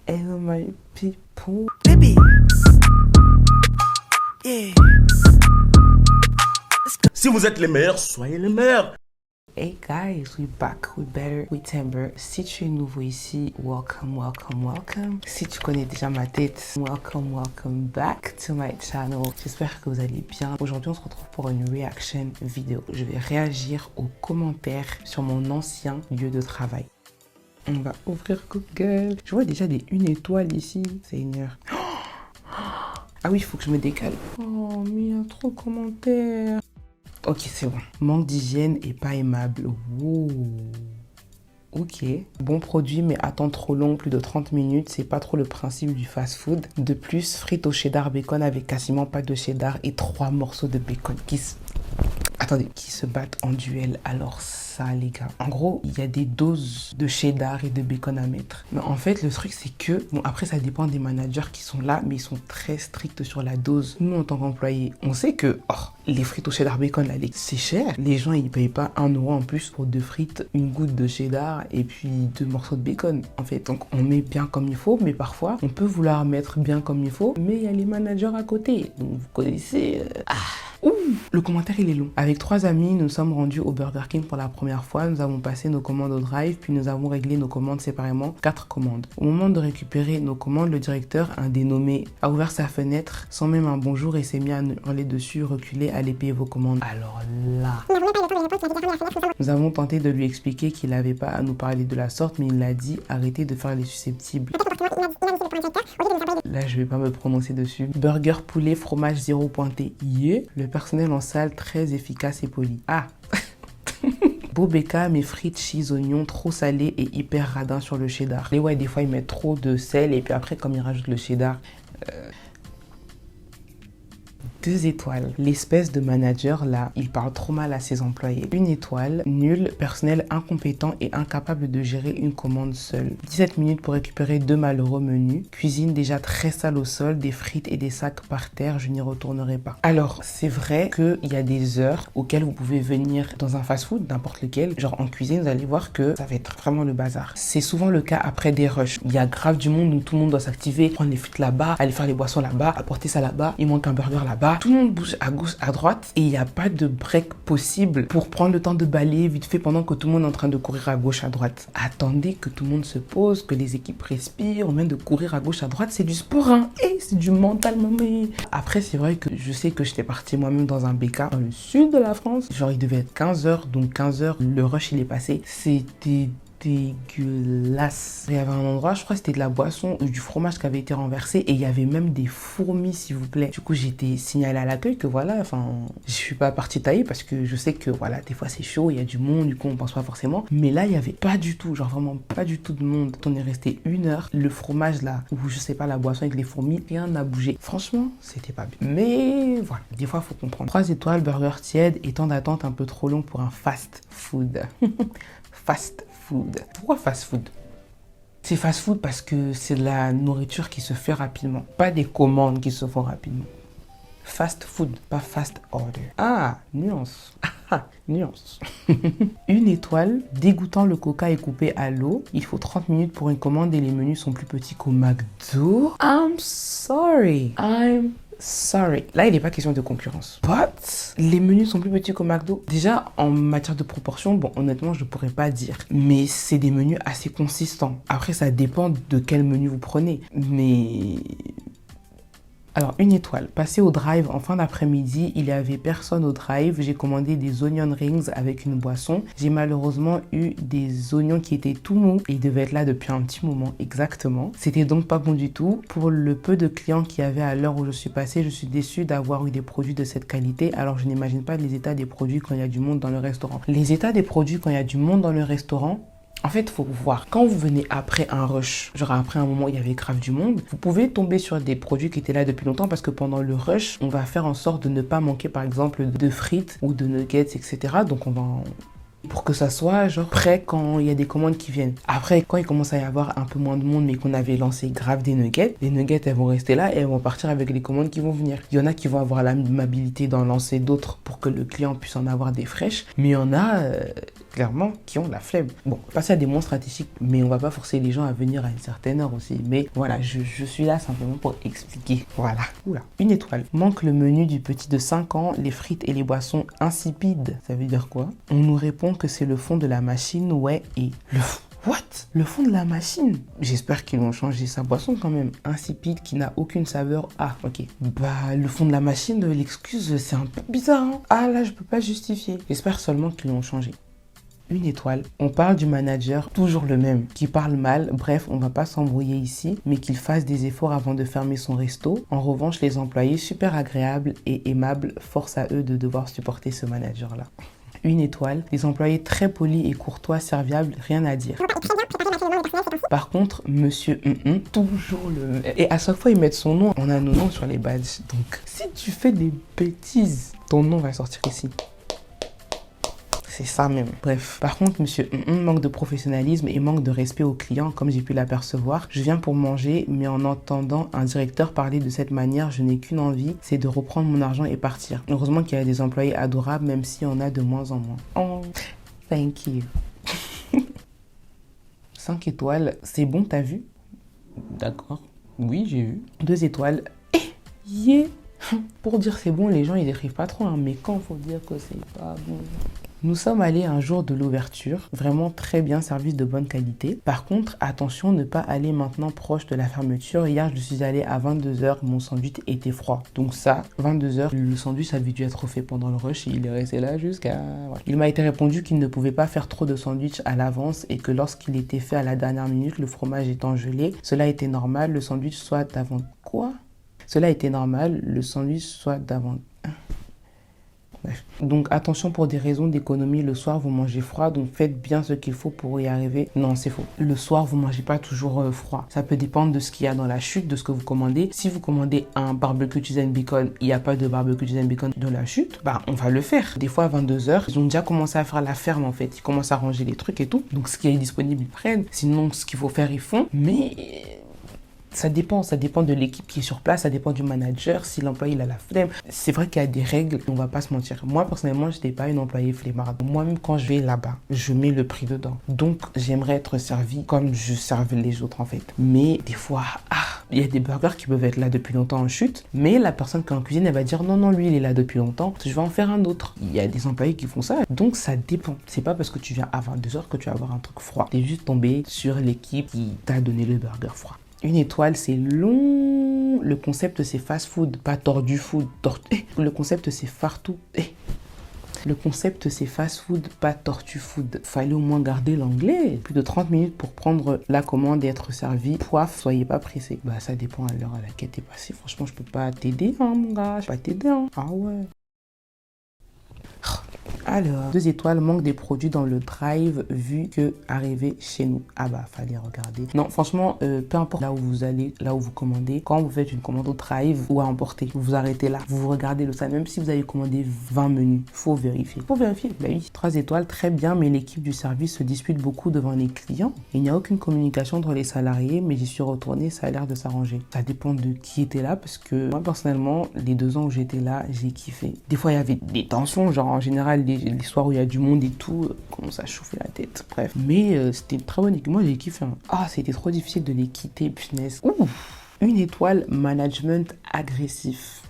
Hello my people. Baby. Yeah. Si vous êtes les meilleurs, soyez les meilleurs. Hey guys, we back, we better, we timber. Si tu es nouveau ici, welcome, welcome, welcome. Si tu connais déjà ma tête, welcome, welcome back to my channel. J'espère que vous allez bien. Aujourd'hui, on se retrouve pour une reaction vidéo. Je vais réagir aux commentaires sur mon ancien lieu de travail. On va ouvrir Google. Je vois déjà des 1 étoile ici. Seigneur. Ah oui, il faut que je me décale. Oh, mais il y a trop de commentaires. Ok, c'est bon. Manque d'hygiène et pas aimable. Wow. Ok. Bon produit, mais attends trop long, plus de 30 minutes. C'est pas trop le principe du fast-food. De plus, frites au cheddar bacon avec quasiment pas de cheddar et 3 morceaux de bacon qui se battent en duel. Alors ça, les gars. En gros, il y a des doses de cheddar et de bacon à mettre. Mais en fait, le truc, c'est que... Bon, après, ça dépend des managers qui sont là, mais ils sont très stricts sur la dose. Nous, en tant qu'employés, on sait que les frites au cheddar bacon, là, c'est cher. Les gens, ils payent pas 1 euro en plus pour 2 frites, une goutte de cheddar et puis 2 morceaux de bacon. En fait, donc, on met bien comme il faut, mais parfois, on peut vouloir mettre bien comme il faut, mais il y a les managers à côté. Donc, vous connaissez... Ouh, le commentaire il est long. Avec 3 amis, nous sommes rendus au Burger King pour la première fois. Nous avons passé nos commandes au drive, puis nous avons réglé nos commandes séparément, 4 commandes. Au moment de récupérer nos commandes, le directeur, un dénommé, a ouvert sa fenêtre sans même un bonjour et s'est mis à hurler dessus, reculer, allez payer vos commandes. Alors là... Nous avons tenté de lui expliquer qu'il n'avait pas à nous parler de la sorte, mais il a dit arrêtez de faire les susceptibles. Là, je vais pas me prononcer dessus. Burger poulet fromage 0 pointé. Yeah. Le personnel en salle très efficace et poli. Ah. Beau BK, mais frites, cheese, oignons, trop salés et hyper radin sur le cheddar. Et ouais, des fois ils mettent trop de sel et puis après comme ils rajoutent le cheddar... 2 étoiles. L'espèce de manager là, il parle trop mal à ses employés. 1 étoile, nul, personnel incompétent et incapable de gérer une commande seule. 17 minutes pour récupérer 2 malheureux menus. Cuisine déjà très sale au sol, des frites et des sacs par terre, je n'y retournerai pas. Alors, c'est vrai qu'il y a des heures auxquelles vous pouvez venir dans un fast-food, n'importe lequel, genre en cuisine, vous allez voir que ça va être vraiment le bazar. C'est souvent le cas après des rushs. Il y a grave du monde où tout le monde doit s'activer, prendre les frites là-bas, aller faire les boissons là-bas, apporter ça là-bas, il manque un burger là-bas. Tout le monde bouge à gauche, à droite et il n'y a pas de break possible pour prendre le temps de balayer vite fait pendant que tout le monde est en train de courir à gauche, à droite. Attendez que tout le monde se pose, que les équipes respirent, on vient de courir à gauche, à droite, c'est du sport, hein, et c'est du mental, mais... Après, c'est vrai que je sais que j'étais partie moi-même dans un BK dans le sud de la France. Genre, il devait être 15h, donc 15h, le rush, il est passé. C'était... dégueulasse. Il y avait un endroit, je crois que c'était de la boisson ou du fromage qui avait été renversé et il y avait même des fourmis, s'il vous plaît. Du coup, j'ai été signalée à l'accueil que voilà, enfin, je suis pas partie tailler parce que je sais que voilà, des fois c'est chaud, il y a du monde, du coup on pense pas forcément. Mais là, il y avait pas du tout, genre vraiment pas du tout de monde. On est resté 1 heure, le fromage là, ou je sais pas, la boisson avec les fourmis, rien n'a bougé. Franchement, c'était pas bien. Mais voilà, des fois faut comprendre. 3 étoiles, burger tiède et temps d'attente un peu trop long pour un fast food. Fast food. Pourquoi fast food? C'est fast food parce que c'est de la nourriture qui se fait rapidement, pas des commandes qui se font rapidement. Fast food, pas fast order. Ah, nuance. Ah, nuance. 1 étoile, dégoûtant, le coca est coupé à l'eau. Il faut 30 minutes pour une commande et les menus sont plus petits qu'au McDo. I'm sorry. Sorry. Là, il n'est pas question de concurrence. But, les menus sont plus petits qu'au McDo. Déjà, en matière de proportion, bon, honnêtement, je ne pourrais pas dire. Mais c'est des menus assez consistants. Après, ça dépend de quel menu vous prenez. Mais... Alors, 1 étoile. Passé au drive en fin d'après-midi, il n'y avait personne au drive. J'ai commandé des onion rings avec une boisson. J'ai malheureusement eu des oignons qui étaient tout mous et ils devaient être là depuis un petit moment, exactement. C'était donc pas bon du tout. Pour le peu de clients qu'il y avait à l'heure où je suis passée, je suis déçue d'avoir eu des produits de cette qualité. Alors, je n'imagine pas les états des produits quand il y a du monde dans le restaurant. Les états des produits quand il y a du monde dans le restaurant, en fait, il faut voir, quand vous venez après un rush, genre après un moment où il y avait grave du monde, vous pouvez tomber sur des produits qui étaient là depuis longtemps parce que pendant le rush, on va faire en sorte de ne pas manquer par exemple de frites ou de nuggets, etc. Donc on va... pour que ça soit genre prêt quand il y a des commandes qui viennent. Après, quand il commence à y avoir un peu moins de monde mais qu'on avait lancé grave des nuggets, les nuggets elles vont rester là et elles vont partir avec les commandes qui vont venir. Il y en a qui vont avoir l'amabilité d'en lancer d'autres pour que le client puisse en avoir des fraîches, mais il y en a clairement, qui ont la flemme. Bon, passer à des mots stratégiques, mais on va pas forcer les gens à venir à une certaine heure aussi. Mais voilà, je suis là simplement pour expliquer. Voilà. Oula. Une étoile. Manque le menu du petit de 5 ans, les frites et les boissons insipides. Ça veut dire quoi? On nous répond que c'est le fond de la machine, ouais, et le fond. What? Le fond de la machine? J'espère qu'ils vont changer sa boisson quand même. Insipide qui n'a aucune saveur. Ah, ok. Bah, le fond de la machine, l'excuse, c'est un peu bizarre, hein. Ah, là, je peux pas justifier. J'espère seulement qu'ils l'ont changé. Une étoile. On parle du manager, toujours le même, qui parle mal. Bref, on va pas s'embrouiller ici, mais qu'il fasse des efforts avant de fermer son resto. En revanche, les employés super agréables et aimables, force à eux de devoir supporter ce manager-là. Une étoile. Les employés très polis et courtois, serviables, rien à dire. Par contre, monsieur toujours le même. Et à chaque fois, ils mettent son nom. On a nos noms sur les badges. Donc, si tu fais des bêtises, ton nom va sortir ici. C'est ça même. Bref. Par contre, monsieur manque de professionnalisme et manque de respect aux clients, comme j'ai pu l'apercevoir. Je viens pour manger, mais en entendant un directeur parler de cette manière, je n'ai qu'une envie, c'est de reprendre mon argent et partir. Heureusement qu'il y a des employés adorables, même si on a de moins en moins. Oh, thank you. 5 étoiles. C'est bon, t'as vu? D'accord. Oui, j'ai vu. 2 étoiles. Yeah. Pour dire c'est bon, les gens, ils écrivent pas trop, hein, mais quand faut dire que c'est pas bon... Nous sommes allés un jour de l'ouverture, vraiment très bien, service de bonne qualité. Par contre, attention, ne pas aller maintenant proche de la fermeture. Hier, je suis allé à 22h, mon sandwich était froid. Donc ça, 22h, le sandwich avait dû être fait pendant le rush et il est resté là jusqu'à... Voilà. Il m'a été répondu qu'il ne pouvait pas faire trop de sandwich à l'avance et que lorsqu'il était fait à la dernière minute, le fromage étant gelé, cela était normal, le sandwich soit d'avant... Quoi? Cela était normal, le sandwich soit d'avant... Donc attention, pour des raisons d'économie, le soir vous mangez froid, donc faites bien ce qu'il faut pour y arriver. Non, c'est faux. Le soir vous mangez pas toujours froid. Ça peut dépendre de ce qu'il y a dans la chute, de ce que vous commandez. Si vous commandez un barbecue cheese and bacon, il n'y a pas de barbecue cheese and bacon de la chute, bah on va le faire. Des fois à 22h, ils ont déjà commencé à faire la ferme en fait. Ils commencent à ranger les trucs et tout. Donc ce qui est disponible, ils prennent. Sinon, ce qu'il faut faire, ils font. Mais... ça dépend de l'équipe qui est sur place, ça dépend du manager, si l'employé il a la flemme. C'est vrai qu'il y a des règles, on va pas se mentir. Moi, personnellement, je n'étais pas une employée flemmarde. Moi-même, quand je vais là-bas, je mets le prix dedans. Donc, j'aimerais être servi comme je servais les autres, en fait. Mais des fois, il y a des burgers qui peuvent être là depuis longtemps en chute, mais la personne qui est en cuisine, elle va dire non, lui, il est là depuis longtemps, je vais en faire un autre. Il y a des employés qui font ça, donc ça dépend. C'est pas parce que tu viens à 22h que tu vas avoir un truc froid. T'es juste tombé sur l'équipe qui t'a donné le burger froid. Une étoile, c'est long. Le concept, c'est fast food, pas tordu food. Le concept, c'est fartou. Le concept, c'est fast food, pas tortue food. Fallait au moins garder l'anglais. Plus de 30 minutes pour prendre la commande et être servi. Poif, soyez pas pressé. Bah, ça dépend à l'heure à laquelle t'es passé. Franchement, je peux pas t'aider, hein, mon gars. Je peux pas t'aider, hein. Ah ouais. Alors, 2 étoiles, manque des produits dans le drive vu que arrivé chez nous. Ah bah, fallait regarder. Non, franchement, peu importe là où vous allez, là où vous commandez, quand vous faites une commande au drive ou à emporter, vous vous arrêtez là. Vous regardez le salon, même si vous avez commandé 20 menus, faut vérifier. Bah oui, 3 étoiles, très bien, mais l'équipe du service se dispute beaucoup devant les clients. Il n'y a aucune communication entre les salariés, mais j'y suis retournée, ça a l'air de s'arranger. Ça dépend de qui était là, parce que moi, personnellement, les 2 ans où j'étais là, j'ai kiffé. Des fois, il y avait des tensions, genre en général, les soirs où il y a du monde et tout, commence à chauffer la tête, bref. Mais c'était une très bonne équipe, moi j'ai kiffé. Hein. Ah, c'était trop difficile de les quitter, punaise. Ouf. Une étoile, management agressif.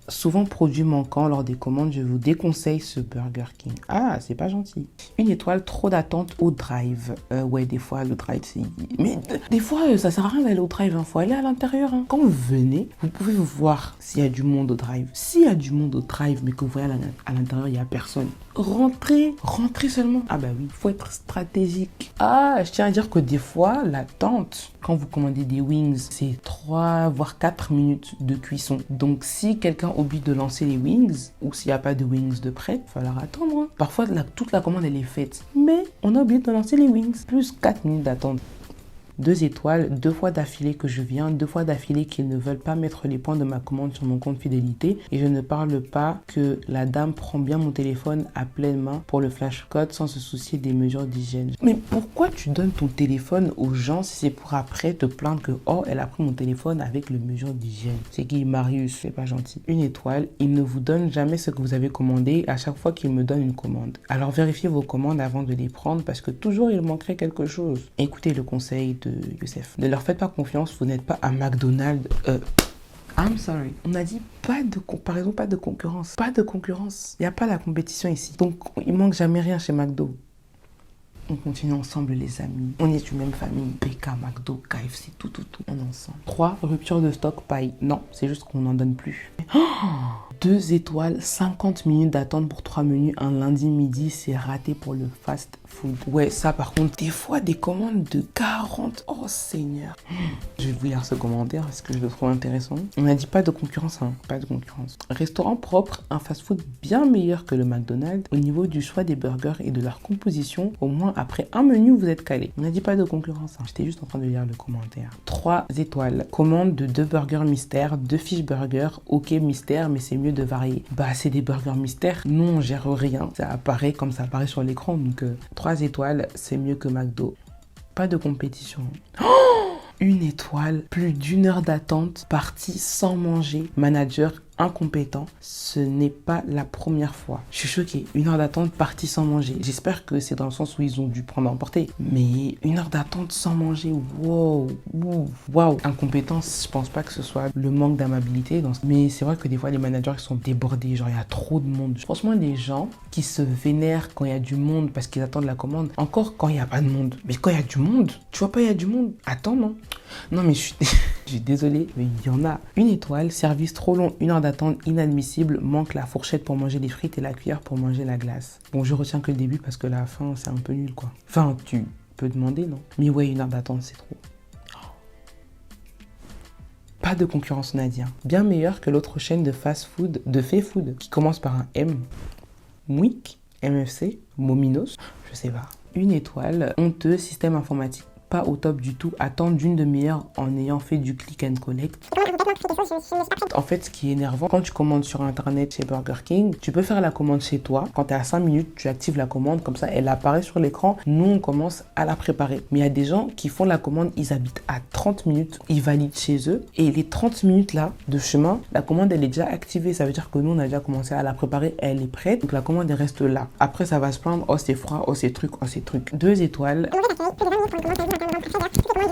Souvent produit manquant lors des commandes, je vous déconseille ce Burger King. Ah, c'est pas gentil. Une étoile, trop d'attente au drive. Ouais, des fois, le drive, c'est... Mais des fois, ça sert à rien d'aller au drive, hein. Faut aller à l'intérieur. Hein. Quand vous venez, vous pouvez voir s'il y a du monde au drive. S'il y a du monde au drive, mais que vous voyez à l'intérieur, il n'y a personne. Rentrez seulement. Ah bah oui, faut être stratégique. Ah, je tiens à dire que des fois, l'attente, quand vous commandez des wings, c'est 3 voire 4 minutes de cuisson. Donc si quelqu'un oublie de lancer les wings, ou s'il n'y a pas de wings de prêt, il va falloir attendre. Hein. Parfois, toute la commande, elle est faite. Mais on a oublié de lancer les wings. Plus 4 minutes d'attente. 2 étoiles, 2 fois d'affilée que je viens, 2 fois d'affilée qu'ils ne veulent pas mettre les points de ma commande sur mon compte fidélité. Et je ne parle pas que la dame prend bien mon téléphone à pleine main pour le flash code sans se soucier des mesures d'hygiène. Mais pourquoi tu donnes ton téléphone aux gens si c'est pour après te plaindre que oh, elle a pris mon téléphone avec les mesures d'hygiène? C'est qui, Marius? C'est pas gentil. 1 étoile, il ne vous donne jamais ce que vous avez commandé à chaque fois qu'il me donne une commande. Alors vérifiez vos commandes avant de les prendre parce que toujours il manquerait quelque chose. Écoutez le conseil de Youssef. Ne leur faites pas confiance, vous n'êtes pas à McDonald's. I'm sorry. On a dit pas de comparaison, pas de concurrence. Pas de concurrence. Il n'y a pas la compétition ici. Donc, il manque jamais rien chez McDo. On continue ensemble, les amis. On est une même famille. BK, McDo, KFC, tout. On est ensemble. 3, rupture de stock, paille. Non, c'est juste qu'on n'en donne plus. 2 étoiles, 50 minutes d'attente pour 3 menus un lundi midi, c'est raté pour le fast food. Ouais, ça par contre, des fois des commandes de 40. Oh Seigneur. Je vais vous lire ce commentaire parce que je le trouve intéressant. On n'a dit pas de concurrence, hein. Pas de concurrence. Restaurant propre, un fast food bien meilleur que le McDonald's au niveau du choix des burgers et de leur composition. Au moins après un menu, vous êtes calé. On n'a dit pas de concurrence, hein. J'étais juste en train de lire le commentaire. 3 étoiles. Commande de 2 burgers mystères, 2 fish burgers. Ok mystère, mais c'est mieux de varier. Bah c'est des burgers mystères. Nous on gère rien. Ça apparaît comme ça apparaît sur l'écran. Donc 3 étoiles, c'est mieux que McDo. Pas de compétition. 1 étoile, plus d'1 heure d'attente, partie sans manger, manager incompétent. Ce n'est pas la première fois. Je suis choquée. 1 heure d'attente, partie sans manger. J'espère que c'est dans le sens où ils ont dû prendre à emporter. Mais 1 heure d'attente sans manger, wow. Incompétence, je pense pas que ce soit le manque d'amabilité. Mais c'est vrai que des fois, les managers ils sont débordés. Genre, il y a trop de monde. Franchement, les gens qui se vénèrent quand il y a du monde parce qu'ils attendent la commande. Encore quand il n'y a pas de monde. Mais quand il y a du monde, tu vois pas, il y a du monde. Attends, non. Non, mais je suis désolée, mais il y en a. 1 étoile, service trop long, 1 heure d'attente, inadmissible, manque la fourchette pour manger les frites et la cuillère pour manger la glace. Bon, je retiens que le début parce que la fin, c'est un peu nul, quoi. Enfin, tu peux demander, non? Mais ouais, 1 heure d'attente, c'est trop. Pas de concurrence, on a dit. Bien meilleur que l'autre chaîne de fast-food, de fait-food, qui commence par un M. Mouik, MFC, Mominos, je sais pas. 1 étoile, honteux, système informatique. Pas au top du tout, attendre d'une demi-heure en ayant fait du click and collect. En fait, ce qui est énervant, quand tu commandes sur internet chez Burger King, tu peux faire la commande chez toi. Quand tu es à 5 minutes, tu actives la commande, comme ça elle apparaît sur l'écran. Nous, on commence à la préparer. Mais il y a des gens qui font la commande, ils habitent à 30 minutes, ils valident chez eux. Et les 30 minutes là de chemin, la commande elle est déjà activée. Ça veut dire que nous, on a déjà commencé à la préparer, elle est prête. Donc la commande elle reste là. Après, ça va se plaindre, oh c'est froid, oh c'est truc, oh c'est truc. 2 étoiles.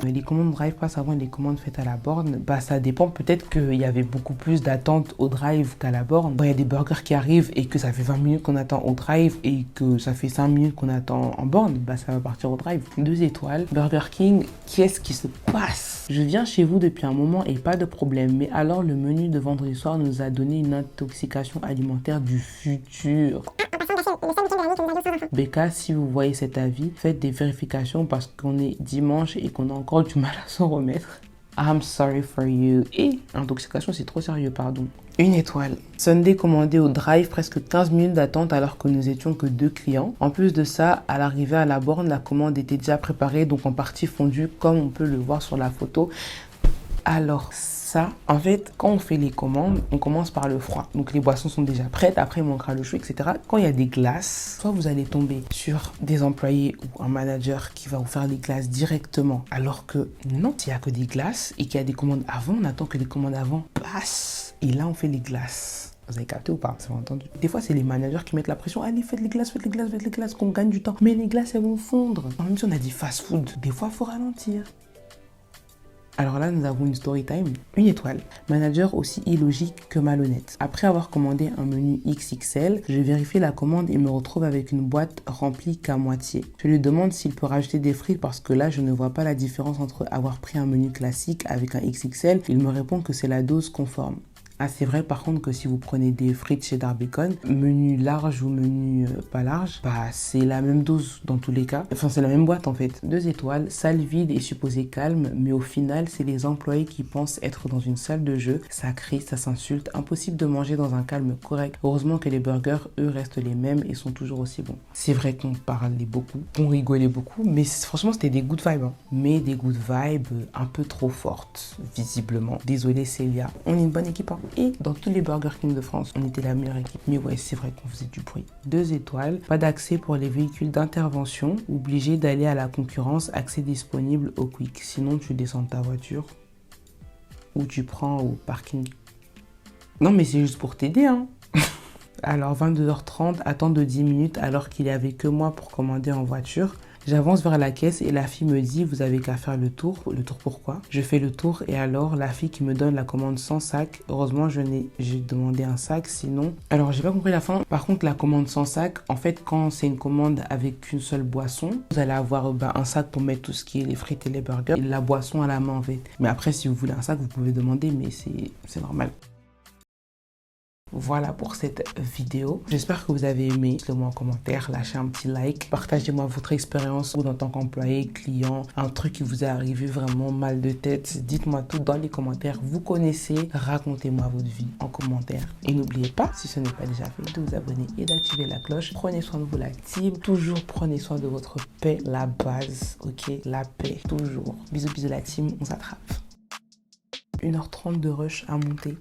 Mais les commandes drive pass avant les commandes faites à la borne, bah ça dépend. Peut-être qu'il y avait beaucoup plus d'attente au drive qu'à la borne. Il y a des burgers qui arrivent et que ça fait 20 minutes qu'on attend au drive et que ça fait 5 minutes qu'on attend en borne, bah ça va partir au drive. 2 étoiles. Burger King, qu'est-ce qui se passe? Je viens chez vous depuis un moment et pas de problème. Mais alors le menu de vendredi soir nous a donné une intoxication alimentaire du futur. BK, si vous voyez cet avis, faites des vérifications parce qu'on est dimanche et qu'on a encore du mal à s'en remettre. I'm sorry for you. Et intoxication, c'est trop sérieux, pardon. 1 étoile. Sunday commandé au drive, presque 15 minutes d'attente alors que nous étions que 2 clients. En plus de ça, à l'arrivée à la borne, la commande était déjà préparée, donc en partie fondue, comme on peut le voir sur la photo. Alors ça, en fait, quand on fait les commandes, on commence par le froid. Donc les boissons sont déjà prêtes, après il manquera le chaud, etc. Quand il y a des glaces, soit vous allez tomber sur des employés ou un manager qui va vous faire les glaces directement. Alors que non, s'il n'y a que des glaces et qu'il y a des commandes avant, on attend que les commandes avant passent. Et là, on fait les glaces. Vous avez capté ou pas? C'est entendu. Des fois, c'est les managers qui mettent la pression. Allez, faites les glaces, qu'on gagne du temps. Mais les glaces, elles vont fondre. Même si on a dit fast food, des fois, il faut ralentir. Alors là, nous avons une story time. 1 étoile. Manager aussi illogique que malhonnête. Après avoir commandé un menu XXL, je vérifie la commande et me retrouve avec une boîte remplie qu'à moitié. Je lui demande s'il peut rajouter des frites parce que là, je ne vois pas la différence entre avoir pris un menu classique avec un XXL. Il me répond que c'est la dose conforme. Ah, c'est vrai par contre que si vous prenez des frites cheddar bacon, menu large ou menu pas large, bah c'est la même dose dans tous les cas. Enfin, c'est la même boîte en fait. 2 étoiles, salle vide et supposée calme, mais au final, c'est les employés qui pensent être dans une salle de jeu. Ça crie, ça s'insulte, impossible de manger dans un calme correct. Heureusement que les burgers, eux, restent les mêmes et sont toujours aussi bons. C'est vrai qu'on parlait beaucoup, on rigolait beaucoup, mais franchement, c'était des good vibes. Hein. Mais des good vibes un peu trop fortes, visiblement. Désolé Célia, on est une bonne équipe. Hein. Et dans tous les Burger King de France, on était la meilleure équipe. Mais ouais, c'est vrai qu'on faisait du bruit. 2 étoiles, pas d'accès pour les véhicules d'intervention, obligé d'aller à la concurrence, accès disponible au quick. Sinon, tu descends de ta voiture ou tu prends au parking. Non, mais c'est juste pour t'aider, hein. Alors, 22h30, attente de 10 minutes alors qu'il n'y avait que moi pour commander en voiture. J'avance vers la caisse et la fille me dit « Vous avez qu'à faire le tour. » Le tour pourquoi? Je fais le tour et alors la fille qui me donne la commande sans sac. Heureusement, j'ai demandé un sac, sinon... Alors, j'ai pas compris la fin. Par contre, la commande sans sac, en fait, quand c'est une commande avec qu'une seule boisson, vous allez avoir un sac pour mettre tout ce qui est les frites et les burgers et la boisson à la main en fait. Mais après, si vous voulez un sac, vous pouvez demander, mais c'est normal. Voilà pour cette vidéo. J'espère que vous avez aimé. Dites-le moi en commentaire, lâchez un petit like. Partagez-moi votre expérience en tant qu'employé, client, un truc qui vous est arrivé vraiment mal de tête. Dites-moi tout dans les commentaires. Vous connaissez, racontez-moi votre vie en commentaire. Et n'oubliez pas, si ce n'est pas déjà fait, de vous abonner et d'activer la cloche. Prenez soin de vous la team. Toujours prenez soin de votre paix, la base. Ok, la paix, toujours. Bisous, bisous la team, on s'attrape. 1h30 de rush à monter.